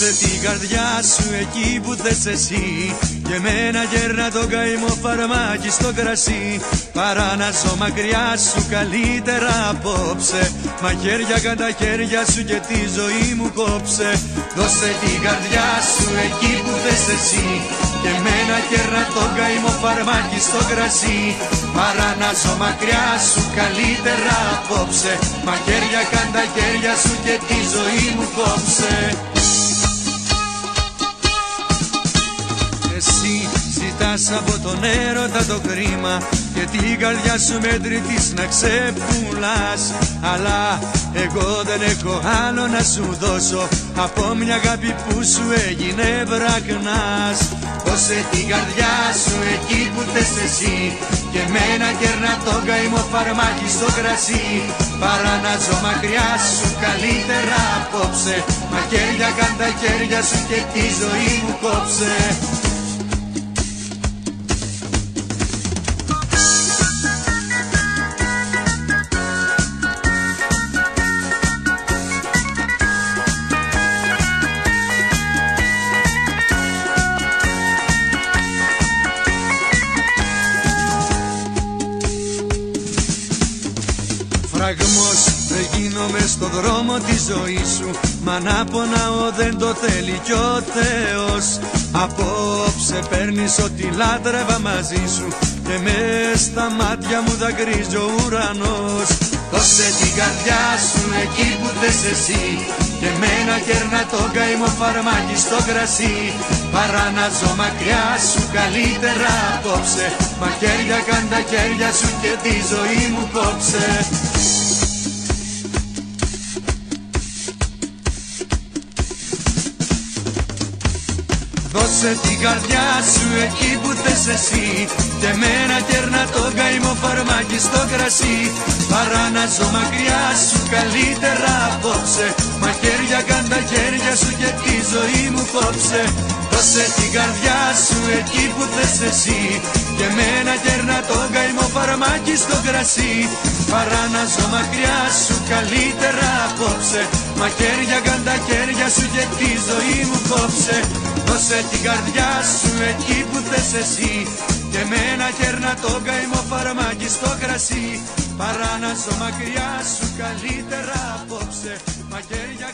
Δώσε την καρδιά σου εκεί που θες εσύ και μένα γέρνα το καημό φαρμάκι στο κρασί. Παρά να ζω μακριά σου καλύτερα απόψε, μαχαίρια καν τα χέρια σου και τη ζωή μου κόψε. Δώσε την καρδιά σου εκεί που θες εσύ και μένα γέρνα το καημό φαρμάκι στο κρασί. Παρά να ζω μακριά σου καλύτερα απόψε, μαχαίρια καν τα χέρια σου και τη ζωή μου κόψε. Εσύ ζητάς από τον έρωτα το κρίμα και την καρδιά σου μέτρητης να ξεπουλάς, αλλά εγώ δεν έχω άλλο να σου δώσω από μια αγάπη που σου έγινε βραχνάς. Δώσε την καρδιά σου εκεί που θες εσύ και μένα κέρνα το καημό φαρμάκι στο κρασί. Παρά να ζω μακριά σου καλύτερα απόψε, μαχαίρια καν τα χέρια σου και τη ζωή μου κόψε. Φραγμός δεν γίνομαι στο δρόμο τη ζωή σου, μα να πονάω δεν το θέλει κι ο Θεός. Απόψε παίρνεις ό,τι λάτρευα μαζί σου και μες στα μάτια μου δακρύζει ο ουρανός. Δώσε την καρδιά σου εκεί που θες εσύ και μένα κέρνα το καημό φαρμάκι στο κρασί. Παρά να ζω μακριά σου καλύτερα απόψε, μαχαίρια καν τα χέρια σου και τη ζωή μου κόψε. Δώσε την καρδιά σου εκεί που θες εσύ και μένα κέρνα το καημό φαρμάκι στο κρασί. Παρά να ζω μακριά σου καλύτερα απόψε, μαχαίρια καν τα χέρια σου και τη ζωή μου κόψε. Δώσε την καρδιά σου εκεί που θες εσύ και μένα κέρνα το καημό φαρμάκι στο κρασί. Παρά να ζω μακριά σου καλύτερα απόψε, μαχαίρια καν τα χέρια σου και τη ζωή μου κόψε. Δώσε την καρδιά σου εκεί που θες εσύ και μένα κέρνα το καημό φαρμάκι στο κρασί. Παρά να ζω μακριά σου καλύτερα απόψε, μαχαίρια